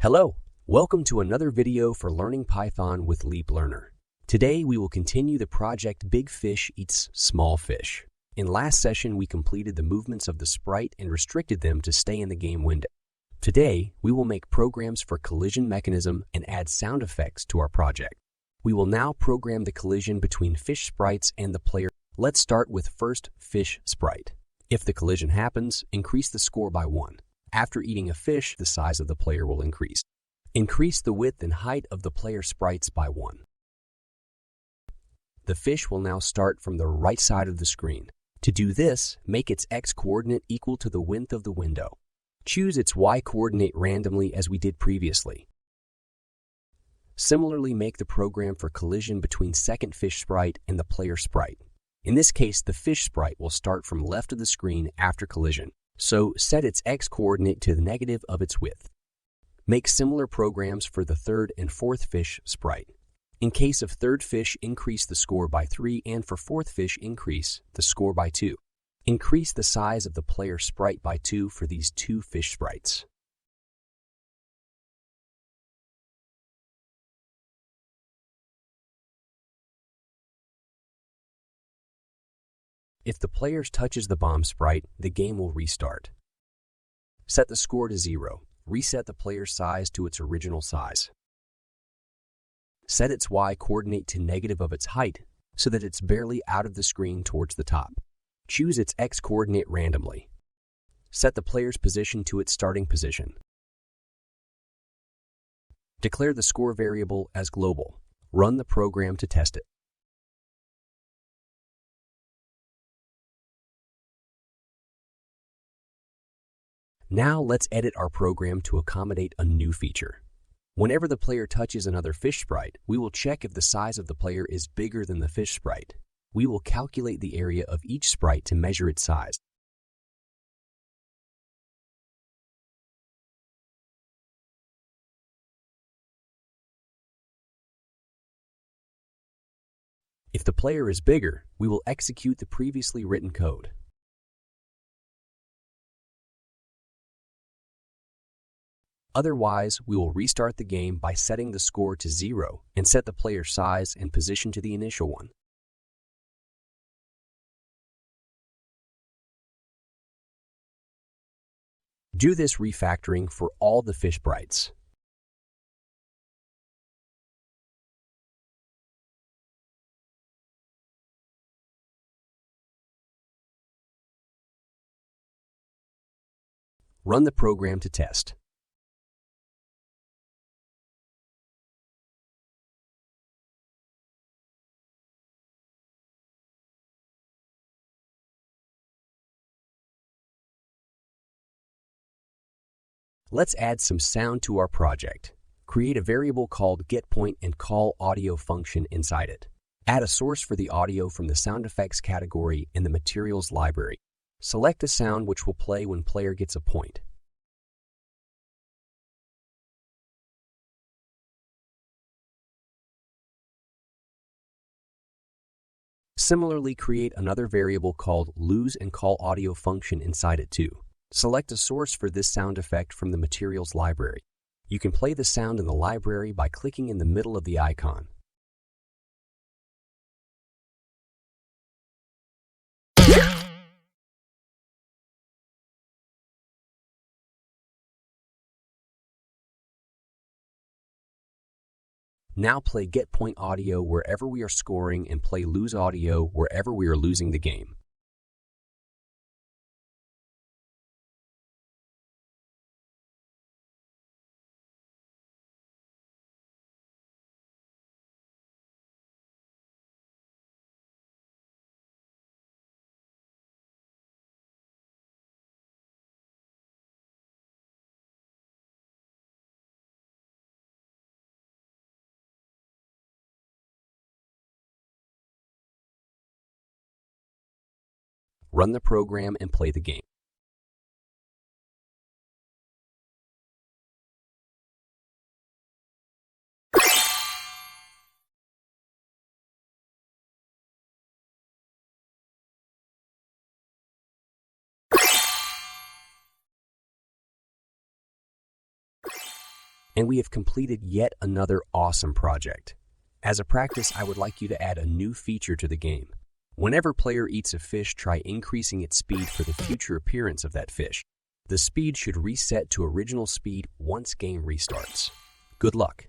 Hello, welcome to another video for Learning Python with Leap Learner. Today we will continue the project Big Fish Eats Small Fish. In last session we completed the movements of the sprite and restricted them to stay in the game window. Today we will make programs for collision mechanism and add sound effects to our project. We will now program the collision between fish sprites and the player. Let's start with first fish sprite. If the collision happens, increase the score by 1. After eating a fish, the size of the player will increase. Increase the width and height of the player sprites by 1. The fish will now start from the right side of the screen. To do this, make its x-coordinate equal to the width of the window. Choose its y-coordinate randomly as we did previously. Similarly, make the program for collision between second fish sprite and the player sprite. In this case, the fish sprite will start from left of the screen after collision. So, set its x-coordinate to the negative of its width. Make similar programs for the third and fourth fish sprite. In case of third fish, increase the score by 3, and for fourth fish, increase the score by 2. Increase the size of the player sprite by 2 for these two fish sprites. If the player touches the bomb sprite, the game will restart. Set the score to 0. Reset the player's size to its original size. Set its y-coordinate to negative of its height so that it's barely out of the screen towards the top. Choose its x-coordinate randomly. Set the player's position to its starting position. Declare the score variable as global. Run the program to test it. Now let's edit our program to accommodate a new feature. Whenever the player touches another fish sprite, we will check if the size of the player is bigger than the fish sprite. We will calculate the area of each sprite to measure its size. If the player is bigger, we will execute the previously written code. Otherwise, we will restart the game by setting the score to 0 and set the player size and position to the initial one. Do this refactoring for all the fish sprites. Run the program to test. Let's add some sound to our project. Create a variable called getPoint and call audio function inside it. Add a source for the audio from the sound effects category in the materials library. Select a sound which will play when player gets a point. Similarly, create another variable called lose and call audio function inside it too. Select a source for this sound effect from the materials library. You can play the sound in the library by clicking in the middle of the icon. Now play getPoint audio wherever we are scoring and play lose audio wherever we are losing the game. Run the program and play the game. And we have completed yet another awesome project. As a practice, I would like you to add a new feature to the game. Whenever player eats a fish, try increasing its speed for the future appearance of that fish. The speed should reset to original speed once game restarts. Good luck!